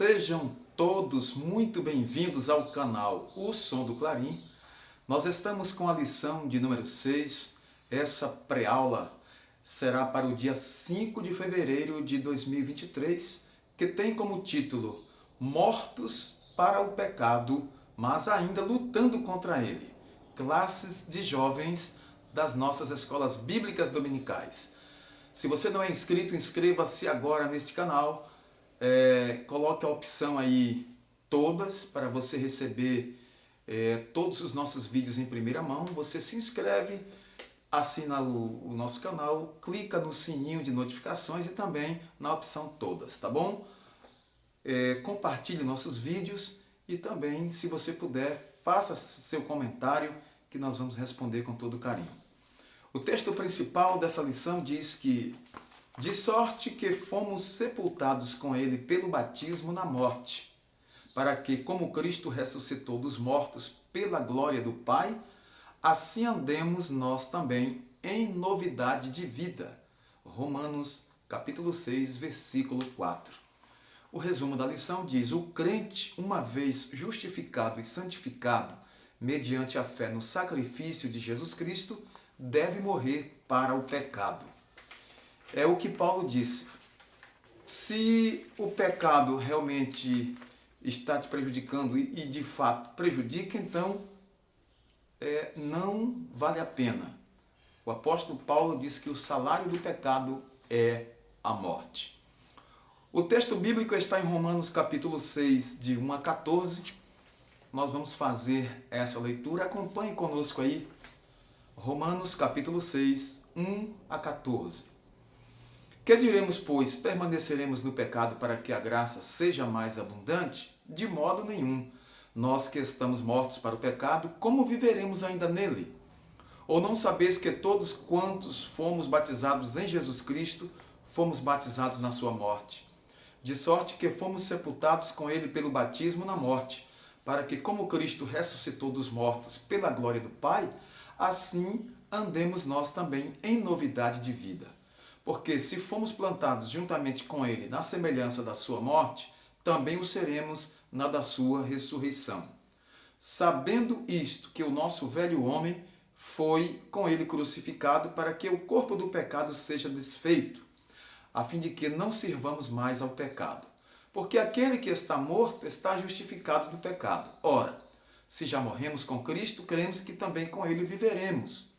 Sejam todos muito bem-vindos ao canal O Som do Clarim. Nós estamos com a lição de número 6. Essa pré-aula será para o dia 5 de fevereiro de 2023, que tem como título Mortos para o Pecado, mas ainda lutando contra ele. Classes de jovens das nossas escolas bíblicas dominicais. Se você não é inscrito, inscreva-se agora neste canal. Coloque a opção aí todas para você receber todos os nossos vídeos em primeira mão. Você se inscreve, assina o nosso canal, clica no sininho de notificações e também na opção todas, tá bom? Compartilhe nossos vídeos e também, se você puder, faça seu comentário que nós vamos responder com todo carinho. O texto principal dessa lição diz que de sorte que fomos sepultados com ele pelo batismo na morte, para que, como Cristo ressuscitou dos mortos pela glória do Pai, assim andemos nós também em novidade de vida. Romanos capítulo 6, versículo 4. O resumo da lição diz: o crente, uma vez justificado e santificado, mediante a fé no sacrifício de Jesus Cristo, deve morrer para o pecado. É o que Paulo disse. Se o pecado realmente está te prejudicando e de fato prejudica, então não vale a pena. O apóstolo Paulo diz que o salário do pecado é a morte. O texto bíblico está em Romanos capítulo 6, de 1 a 14. Nós vamos fazer essa leitura. Acompanhe conosco aí. Romanos capítulo 6, 1 a 14. Que diremos, pois, permaneceremos no pecado para que a graça seja mais abundante? De modo nenhum. Nós que estamos mortos para o pecado, como viveremos ainda nele? Ou não sabeis que todos quantos fomos batizados em Jesus Cristo, fomos batizados na sua morte? De sorte que fomos sepultados com ele pelo batismo na morte, para que, como Cristo ressuscitou dos mortos pela glória do Pai, assim andemos nós também em novidade de vida. Porque se fomos plantados juntamente com ele na semelhança da sua morte, também o seremos na da sua ressurreição. Sabendo isto, que o nosso velho homem foi com ele crucificado para que o corpo do pecado seja desfeito, a fim de que não sirvamos mais ao pecado. Porque aquele que está morto está justificado do pecado. Ora, se já morremos com Cristo, cremos que também com ele viveremos,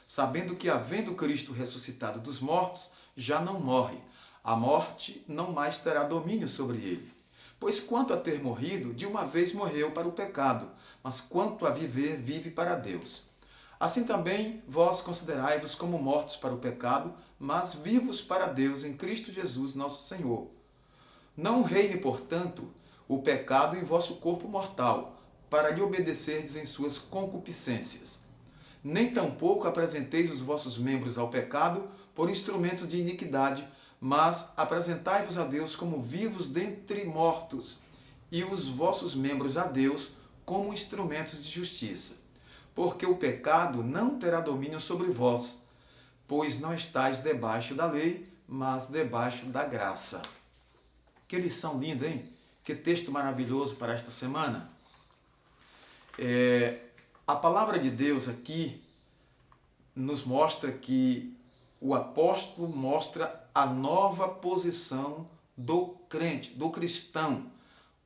sabendo que, havendo Cristo ressuscitado dos mortos, já não morre. A morte não mais terá domínio sobre ele. Pois quanto a ter morrido, de uma vez morreu para o pecado, mas quanto a viver, vive para Deus. Assim também vós considerai-vos como mortos para o pecado, mas vivos para Deus em Cristo Jesus nosso Senhor. Não reine, portanto, o pecado em vosso corpo mortal, para lhe obedecerdes em suas concupiscências. Nem tampouco apresenteis os vossos membros ao pecado por instrumentos de iniquidade, mas apresentai-vos a Deus como vivos dentre mortos, e os vossos membros a Deus como instrumentos de justiça. Porque o pecado não terá domínio sobre vós, pois não estáis debaixo da lei, mas debaixo da graça. Que lição linda, hein? Que texto maravilhoso para esta semana. A palavra de Deus aqui nos mostra que o apóstolo mostra a nova posição do crente, do cristão,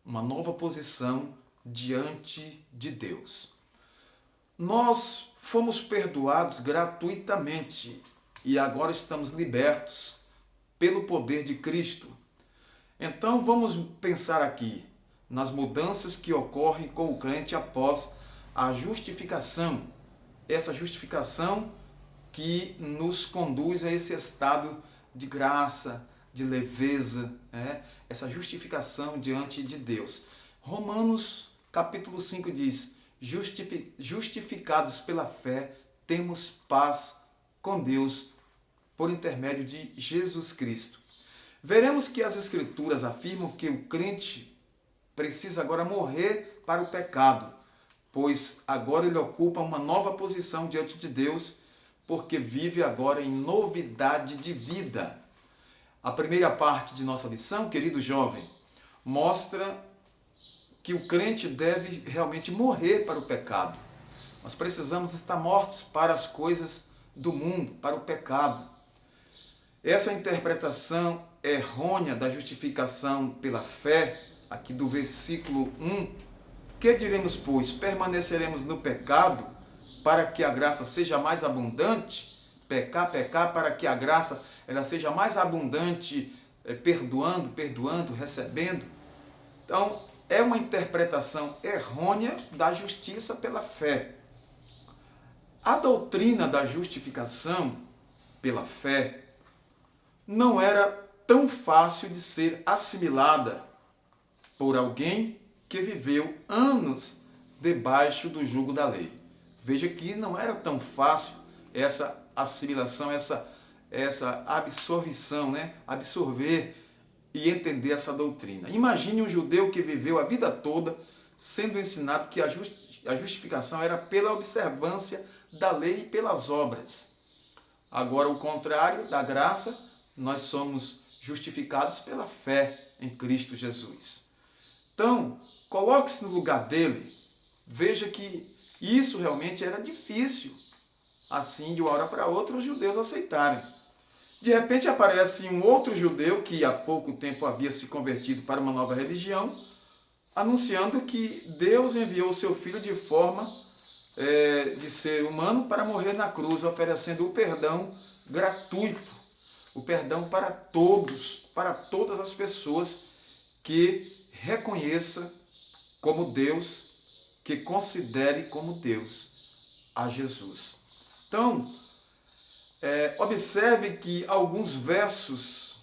uma nova posição diante de Deus. Nós fomos perdoados gratuitamente e agora estamos libertos pelo poder de Cristo. Então vamos pensar aqui nas mudanças que ocorrem com o crente após a justificação, essa justificação que nos conduz a esse estado de graça, de leveza, essa justificação diante de Deus. Romanos capítulo 5 diz: justificados pela fé, temos paz com Deus por intermédio de Jesus Cristo. Veremos que as Escrituras afirmam que o crente precisa agora morrer para o pecado, pois agora ele ocupa uma nova posição diante de Deus, porque vive agora em novidade de vida. A primeira parte de nossa lição, querido jovem, mostra que o crente deve realmente morrer para o pecado. Nós precisamos estar mortos para as coisas do mundo, para o pecado. Essa interpretação errônea da justificação pela fé, aqui do versículo 1, que diremos, pois? Permaneceremos no pecado para que a graça seja mais abundante? Pecar para que a graça ela seja mais abundante, perdoando, recebendo? Então, é uma interpretação errônea da justiça pela fé. A doutrina da justificação pela fé não era tão fácil de ser assimilada por alguém que viveu anos debaixo do jugo da lei. Veja que não era tão fácil essa assimilação, essa absorção, absorver e entender essa doutrina. Imagine um judeu que viveu a vida toda sendo ensinado que a justificação era pela observância da lei e pelas obras. Agora, o contrário da graça, nós somos justificados pela fé em Cristo Jesus. Então, coloque-se no lugar dele, veja que isso realmente era difícil, assim, de uma hora para outra, os judeus aceitarem. De repente aparece um outro judeu que há pouco tempo havia se convertido para uma nova religião, anunciando que Deus enviou o seu Filho de forma de ser humano para morrer na cruz, oferecendo o perdão gratuito, o perdão para todos, para todas as pessoas que reconheça como Deus, que considere como Deus a Jesus. Então, observe que alguns versos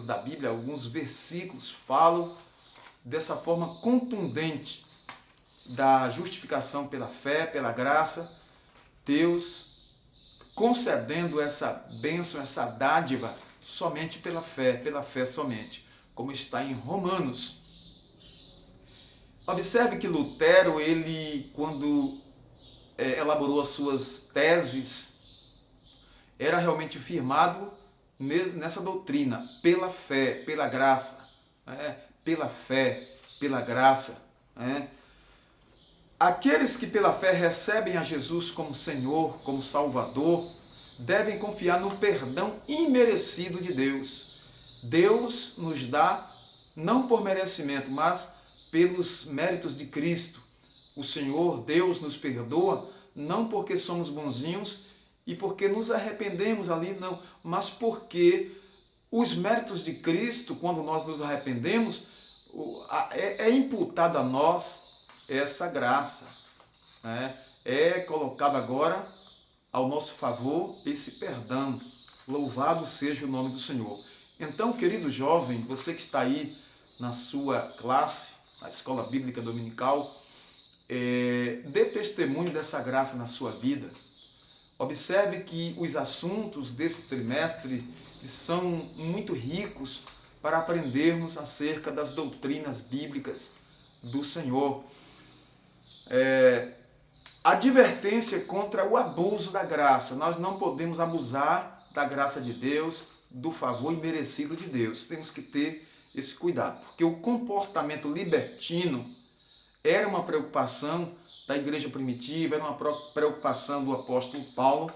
da Bíblia, alguns versículos falam dessa forma contundente da justificação pela fé, pela graça, Deus concedendo essa bênção, essa dádiva somente pela fé somente, como está em Romanos. Observe que Lutero, ele, quando elaborou as suas teses, era realmente firmado nessa doutrina, pela fé, pela graça, pela fé, pela graça. Aqueles que pela fé recebem a Jesus como Senhor, como Salvador, devem confiar no perdão imerecido de Deus. Deus nos dá, não por merecimento, mas pelos méritos de Cristo. O Senhor, Deus, nos perdoa, não porque somos bonzinhos e porque nos arrependemos ali, não, mas porque os méritos de Cristo, quando nós nos arrependemos, é imputado a nós essa graça, é colocado agora ao nosso favor esse perdão. Louvado seja o nome do Senhor. Então, querido jovem, você que está aí na sua classe, na escola bíblica dominical, dê testemunho dessa graça na sua vida. Observe que os assuntos desse trimestre são muito ricos para aprendermos acerca das doutrinas bíblicas do Senhor. Advertência contra o abuso da graça. Nós não podemos abusar da graça de Deus, do favor imerecido de Deus. Temos que ter esse cuidado, porque o comportamento libertino era uma preocupação da igreja primitiva, era uma preocupação do apóstolo Paulo,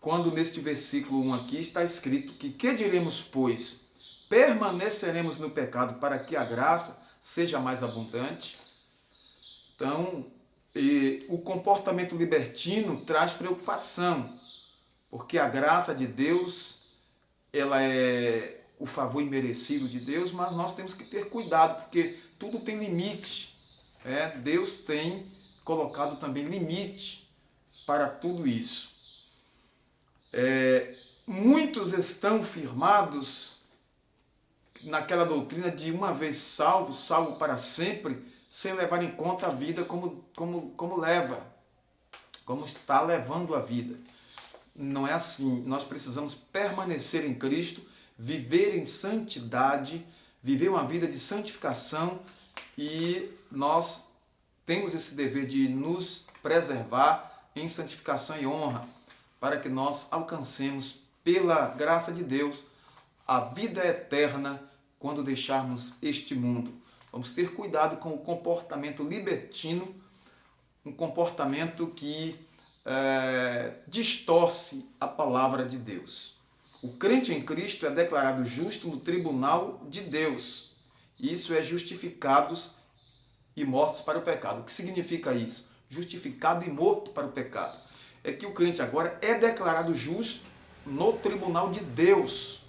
quando neste versículo 1 aqui está escrito que diremos, pois? Permaneceremos no pecado para que a graça seja mais abundante? Então, o comportamento libertino traz preocupação, porque a graça de Deus, ela é o favor imerecido de Deus, mas nós temos que ter cuidado, porque tudo tem limite. Deus tem colocado também limite para tudo isso. Muitos estão firmados naquela doutrina de uma vez salvo, salvo para sempre, sem levar em conta a vida como leva, como está levando a vida. Não é assim. Nós precisamos permanecer em Cristo, viver em santidade, viver uma vida de santificação, e nós temos esse dever de nos preservar em santificação e honra, para que nós alcancemos, pela graça de Deus, a vida eterna quando deixarmos este mundo. Vamos ter cuidado com o comportamento libertino, um comportamento que distorce a palavra de Deus. O crente em Cristo é declarado justo no tribunal de Deus. Isso é justificados e mortos para o pecado. O que significa isso? Justificado e morto para o pecado. É que o crente agora é declarado justo no tribunal de Deus.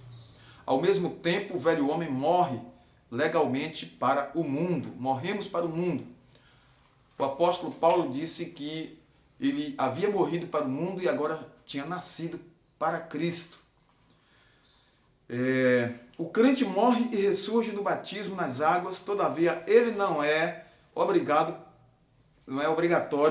Ao mesmo tempo, o velho homem morre legalmente para o mundo. Morremos para o mundo. O apóstolo Paulo disse que ele havia morrido para o mundo e agora tinha nascido para Cristo. O crente morre e ressurge no batismo nas águas, todavia ele não é obrigatório,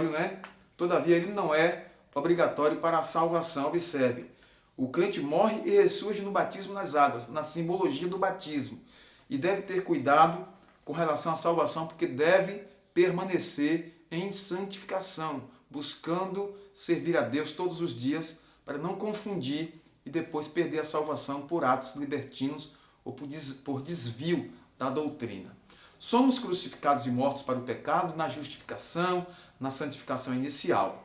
né? Todavia ele não é obrigatório para a salvação. Observe, o crente morre e ressurge no batismo nas águas, na simbologia do batismo, e deve ter cuidado com relação à salvação, porque deve permanecer em santificação, buscando servir a Deus todos os dias, para não confundir e depois perder a salvação por atos libertinos ou por desvio da doutrina. Somos crucificados e mortos para o pecado na justificação, na santificação inicial.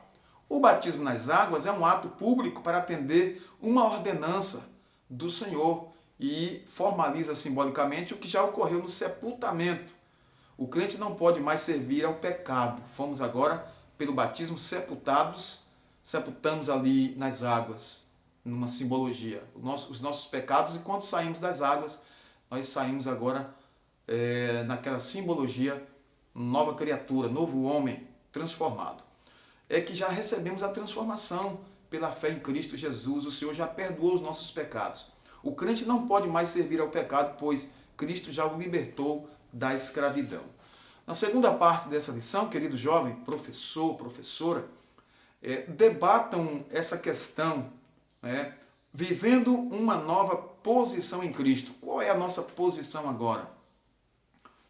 O batismo nas águas é um ato público para atender uma ordenança do Senhor e formaliza simbolicamente o que já ocorreu no sepultamento. O crente não pode mais servir ao pecado. Fomos agora, pelo batismo, sepultamos ali nas águas, numa simbologia, os nossos pecados, e quando saímos das águas, nós saímos agora naquela simbologia, nova criatura, novo homem transformado. É que já recebemos a transformação pela fé em Cristo Jesus. O Senhor já perdoou os nossos pecados. O crente não pode mais servir ao pecado, pois Cristo já o libertou da escravidão. Na segunda parte dessa lição, querido jovem, professor, professora, debatam essa questão, vivendo uma nova posição em Cristo. Qual é a nossa posição agora?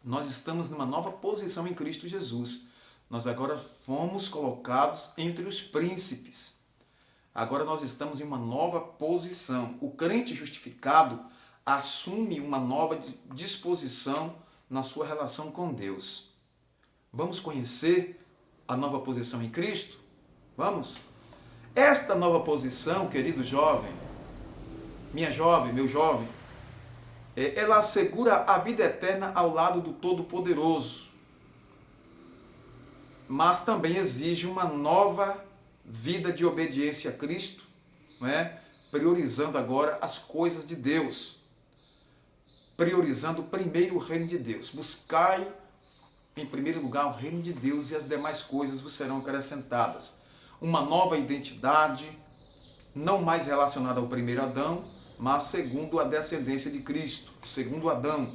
Nós estamos numa nova posição em Cristo Jesus. Nós agora fomos colocados entre os príncipes. Agora nós estamos em uma nova posição. O crente justificado assume uma nova disposição na sua relação com Deus. Vamos conhecer a nova posição em Cristo? Vamos? Esta nova posição, querido jovem, minha jovem, meu jovem, ela assegura a vida eterna ao lado do Todo-Poderoso, mas também exige uma nova vida de obediência a Cristo, priorizando agora as coisas de Deus, priorizando primeiro o reino de Deus. Buscai em primeiro lugar o reino de Deus e as demais coisas vos serão acrescentadas. Uma nova identidade, não mais relacionada ao primeiro Adão, mas segundo a descendência de Cristo, o segundo Adão.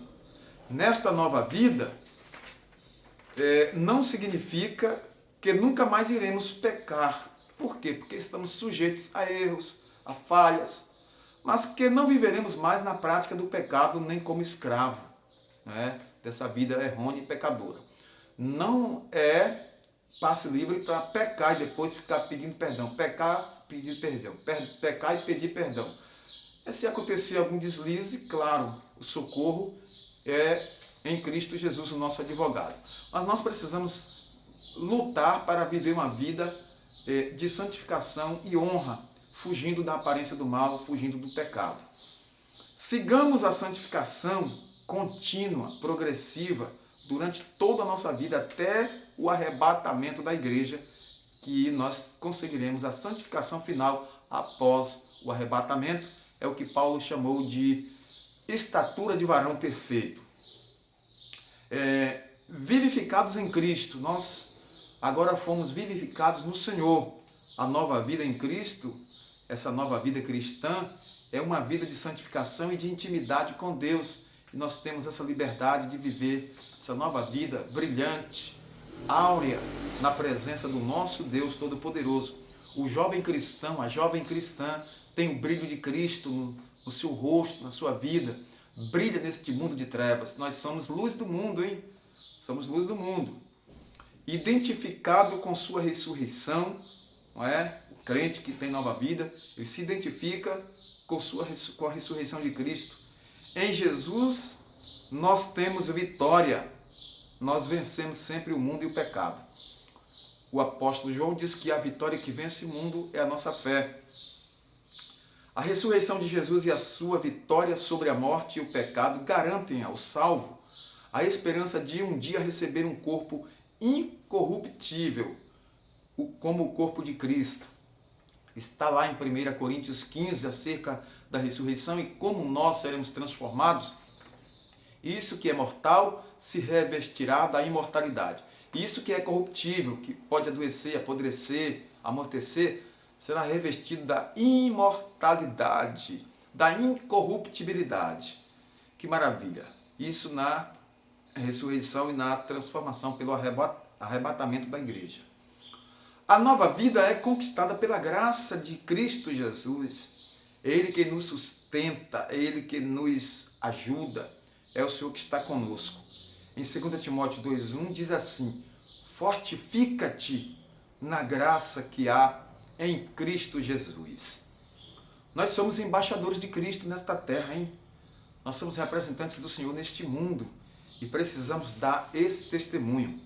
Nesta nova vida, não significa que nunca mais iremos pecar. Por quê? Porque estamos sujeitos a erros, a falhas, mas que não viveremos mais na prática do pecado, nem como escravo, dessa vida errônea e pecadora. Não é passe livre para pecar e depois ficar pedindo perdão. Pecar, pedir perdão. Pecar e pedir perdão. Se acontecer algum deslize, claro, o socorro é em Cristo Jesus, o nosso advogado. Mas nós precisamos lutar para viver uma vida de santificação e honra, fugindo da aparência do mal, fugindo do pecado. Sigamos a santificação contínua, progressiva, durante toda a nossa vida, até o arrebatamento da igreja, que nós conseguiremos a santificação final após o arrebatamento. É o que Paulo chamou de estatura de varão perfeito. Vivificados em Cristo, nós agora fomos vivificados no Senhor. A nova vida em Cristo, essa nova vida cristã, é uma vida de santificação e de intimidade com Deus. E nós temos essa liberdade de viver essa nova vida brilhante, áurea, na presença do nosso Deus Todo-Poderoso. O jovem cristão, a jovem cristã, tem o brilho de Cristo no seu rosto, na sua vida, brilha neste mundo de trevas. Nós somos luz do mundo, hein? Somos luz do mundo. Identificado com sua ressurreição, não é? O crente que tem nova vida, ele se identifica com a ressurreição de Cristo. Em Jesus nós temos vitória. Nós vencemos sempre o mundo e o pecado. O apóstolo João diz que a vitória que vence o mundo é a nossa fé. A ressurreição de Jesus e a sua vitória sobre a morte e o pecado garantem ao salvo a esperança de um dia receber um corpo incorruptível, como o corpo de Cristo. Está lá em 1 Coríntios 15 acerca da ressurreição e como nós seremos transformados. Isso que é mortal se revestirá da imortalidade. Isso que é corruptível, que pode adoecer, apodrecer, amortecer, será revestido da imortalidade, da incorruptibilidade. Que maravilha! Isso na ressurreição e na transformação pelo arrebatamento da igreja. A nova vida é conquistada pela graça de Cristo Jesus. É Ele que nos sustenta, é Ele que nos ajuda, é o Senhor que está conosco. Em 2 Timóteo 2,1 diz assim: fortifica-te na graça que há em Cristo Jesus. Nós somos embaixadores de Cristo nesta terra, hein? Nós somos representantes do Senhor neste mundo e precisamos dar esse testemunho.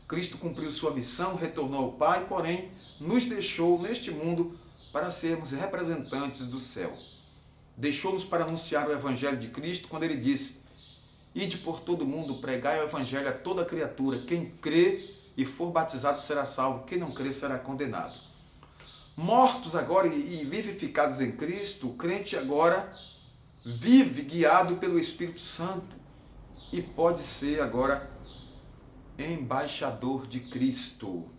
Cristo cumpriu sua missão, retornou ao Pai, porém nos deixou neste mundo para sermos representantes do céu. Deixou-nos para anunciar o Evangelho de Cristo quando Ele disse: ide por todo mundo, pregai o Evangelho a toda criatura. Quem crê e for batizado será salvo, quem não crê será condenado. Mortos agora e vivificados em Cristo, o crente agora vive guiado pelo Espírito Santo e pode ser agora embaixador de Cristo.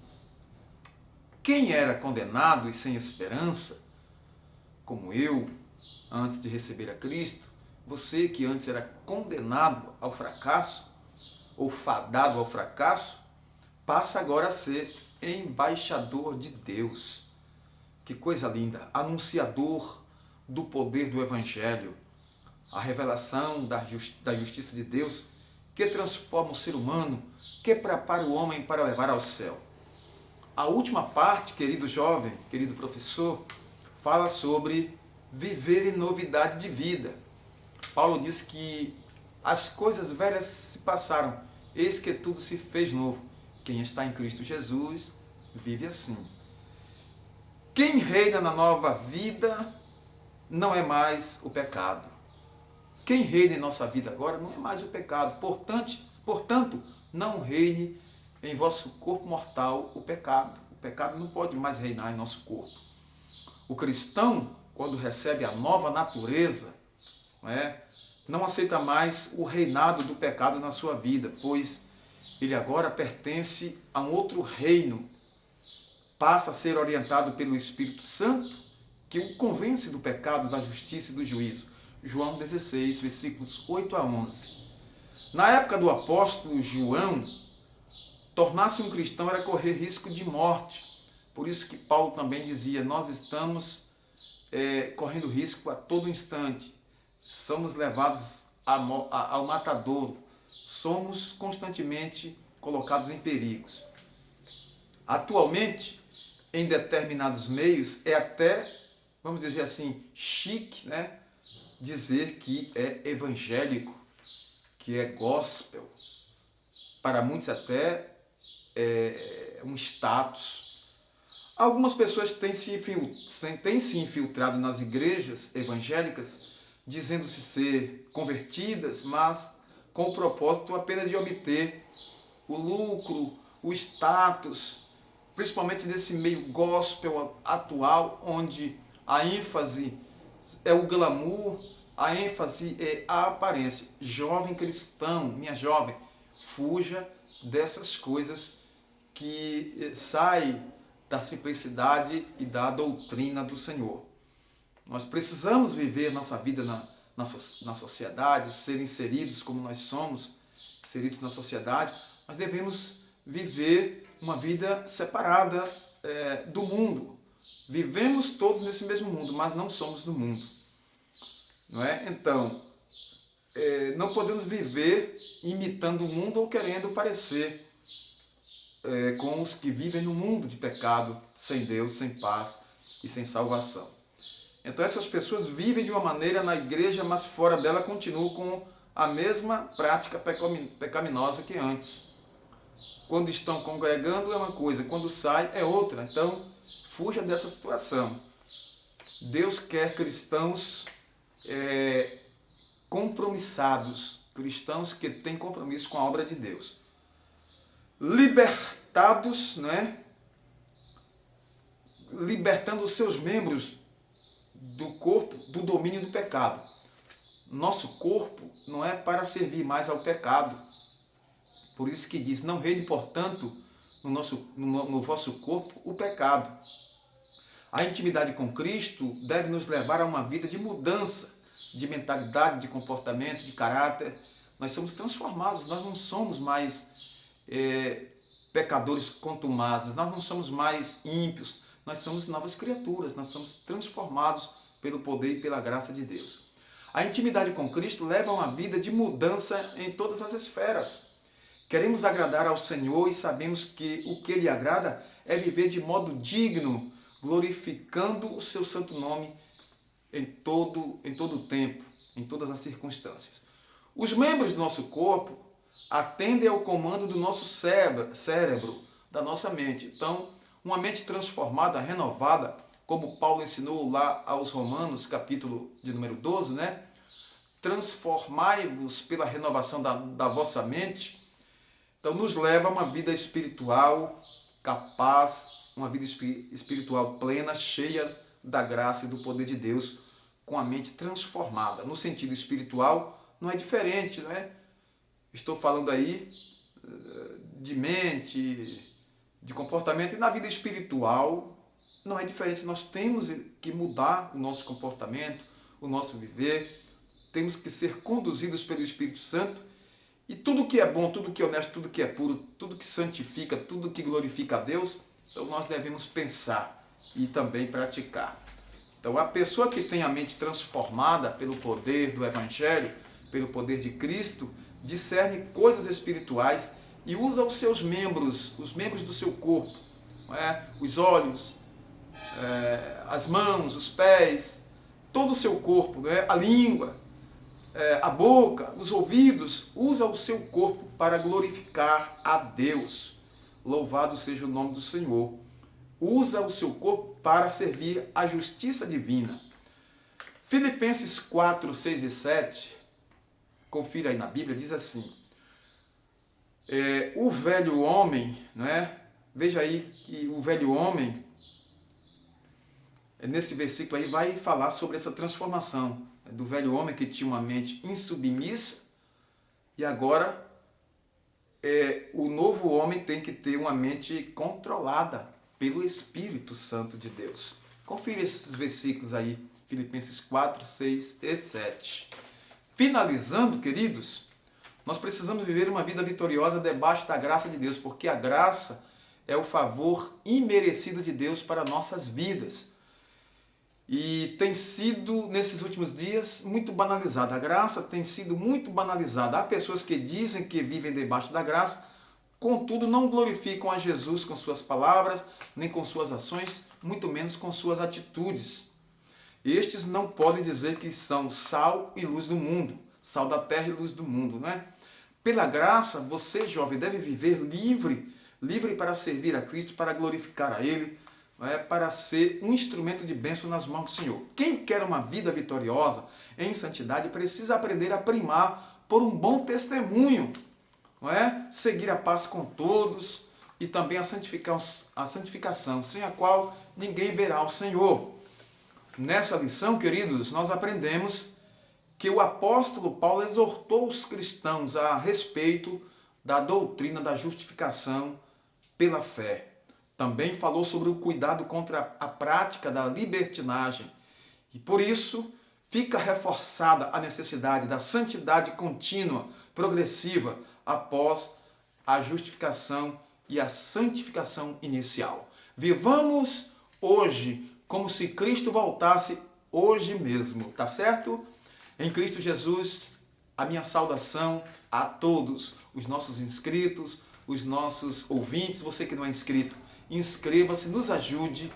Quem era condenado e sem esperança, como eu, antes de receber a Cristo, você que antes era condenado ao fracasso, ou fadado ao fracasso, passa agora a ser embaixador de Deus. Que coisa linda! Anunciador do poder do Evangelho, a revelação da justiça de Deus, que transforma o ser humano, que prepara o homem para levar ao céu. A última parte, querido jovem, querido professor, fala sobre viver em novidade de vida. Paulo diz que as coisas velhas se passaram, eis que tudo se fez novo. Quem está em Cristo Jesus vive assim. Quem reina na nova vida não é mais o pecado. Quem reina em nossa vida agora não é mais o pecado. Portanto, não reine em vosso corpo mortal o pecado. O pecado não pode mais reinar em nosso corpo. O cristão, quando recebe a nova natureza, não aceita mais o reinado do pecado na sua vida, pois ele agora pertence a um outro reino. Passa a ser orientado pelo Espírito Santo, que o convence do pecado, da justiça e do juízo. João 16, versículos 8 a 11. Na época do apóstolo João, tornar-se um cristão era correr risco de morte. Por isso que Paulo também dizia: nós estamos correndo risco a todo instante. Somos levados ao matadouro. Somos constantemente colocados em perigos. Atualmente, em determinados meios, é até, vamos dizer assim, chique, dizer que é evangélico, que é gospel. Para muitos até é um status. Algumas pessoas têm se infiltrado nas igrejas evangélicas, dizendo-se ser convertidas, mas com o propósito apenas de obter o lucro, o status, principalmente nesse meio gospel atual, onde a ênfase é o glamour, a ênfase é a aparência. Jovem cristão, minha jovem, fuja dessas coisas que saem da simplicidade e da doutrina do Senhor. Nós precisamos viver nossa vida na sociedade, ser inseridos como nós somos, inseridos na sociedade, mas devemos viver uma vida separada do mundo. Vivemos todos nesse mesmo mundo, mas não somos do mundo. Não é? Então, não podemos viver imitando o mundo ou querendo parecer com os que vivem no mundo de pecado, sem Deus, sem paz e sem salvação. Então essas pessoas vivem de uma maneira na igreja, mas fora dela continuam com a mesma prática pecaminosa que antes. Quando estão congregando é uma coisa, quando sai é outra. Então, fuja dessa situação. Deus quer cristãos compromissados, cristãos que têm compromisso com a obra de Deus. Libertados, né? Libertando os seus membros do corpo do domínio do pecado. Nosso corpo não é para servir mais ao pecado. Por isso que diz, não reine, portanto, no vosso corpo o pecado. A intimidade com Cristo deve nos levar a uma vida de mudança, de mentalidade, de comportamento, de caráter. Nós somos transformados, nós não somos mais pecadores contumazes, nós não somos mais ímpios, nós somos novas criaturas, nós somos transformados pelo poder e pela graça de Deus. A intimidade com Cristo leva a uma vida de mudança em todas as esferas. Queremos agradar ao Senhor e sabemos que o que Ele agrada é viver de modo digno, glorificando o seu santo nome em todo o tempo, em todas as circunstâncias. Os membros do nosso corpo atendem ao comando do nosso cérebro, da nossa mente. Então, uma mente transformada, renovada, como Paulo ensinou lá aos Romanos, capítulo de número 12, né? Transformai-vos pela renovação da vossa mente. Então, nos leva a uma vida espiritual capaz, uma vida espiritual plena, cheia da graça e do poder de Deus, com a mente transformada. No sentido espiritual, não é diferente, né? Estou falando aí de mente, de comportamento, e na vida espiritual não é diferente. Nós temos que mudar o nosso comportamento, o nosso viver, temos que ser conduzidos pelo Espírito Santo, e tudo que é bom, tudo que é honesto, tudo que é puro, tudo que santifica, tudo que glorifica a Deus, então nós devemos pensar e também praticar. Então a pessoa que tem a mente transformada pelo poder do Evangelho, pelo poder de Cristo, discerne coisas espirituais e usa os seus membros, os membros do seu corpo, não é? Os olhos, as mãos, os pés, todo o seu corpo, não é? A língua, a boca, os ouvidos, usa o seu corpo para glorificar a Deus. Louvado seja o nome do Senhor. Usa o seu corpo para servir a justiça divina. Filipenses 4, 6 e 7, confira aí na Bíblia, diz assim, o velho homem, não é? Veja aí que o velho homem, nesse versículo aí, vai falar sobre essa transformação do velho homem que tinha uma mente insubmissa, e agora o novo homem tem que ter uma mente controlada pelo Espírito Santo de Deus. Confira esses versículos aí, Filipenses 4, 6 e 7. Finalizando, queridos, nós precisamos viver uma vida vitoriosa debaixo da graça de Deus, porque a graça é o favor imerecido de Deus para nossas vidas. E tem sido, nesses últimos dias, muito banalizada. A graça tem sido muito banalizada. Há pessoas que dizem que vivem debaixo da graça, contudo não glorificam a Jesus com suas palavras, nem com suas ações, muito menos com suas atitudes. Estes não podem dizer que são sal e luz do mundo, sal da terra e luz do mundo, não é? Pela graça, você, jovem, deve viver livre para servir a Cristo, para glorificar a Ele, para ser um instrumento de bênção nas mãos do Senhor. Quem quer uma vida vitoriosa em santidade precisa aprender a primar por um bom testemunho, não é? Seguir a paz com todos e também a santificação, sem a qual ninguém verá o Senhor. Nessa lição, queridos, nós aprendemos que o apóstolo Paulo exortou os cristãos a respeito da doutrina da justificação pela fé. Também falou sobre o cuidado contra a prática da libertinagem. E por isso fica reforçada a necessidade da santidade contínua, progressiva, após a justificação e a santificação inicial. Vivamos hoje como se Cristo voltasse hoje mesmo, tá certo? Em Cristo Jesus, a minha saudação a todos os nossos inscritos, os nossos ouvintes, você que não é inscrito, inscreva-se, nos ajude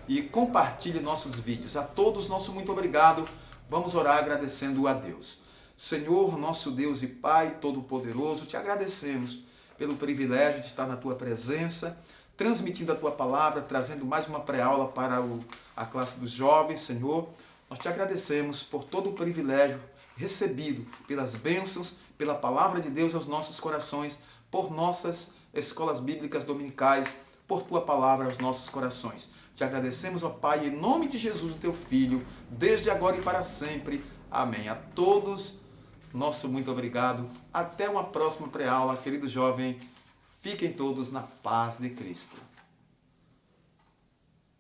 e compartilhe nossos vídeos. A todos, nosso muito obrigado. Vamos orar agradecendo a Deus. Senhor, nosso Deus e Pai Todo-Poderoso, te agradecemos pelo privilégio de estar na tua presença, transmitindo a tua palavra, trazendo mais uma pré-aula para a classe dos jovens, Senhor. Nós te agradecemos por todo o privilégio recebido, pelas bênçãos, pela palavra de Deus aos nossos corações, por nossas escolas bíblicas dominicais, por tua palavra aos nossos corações. Te agradecemos, ó Pai, em nome de Jesus, o teu Filho, desde agora e para sempre. Amém. A todos, nosso muito obrigado. Até uma próxima pré-aula, querido jovem. Fiquem todos na paz de Cristo.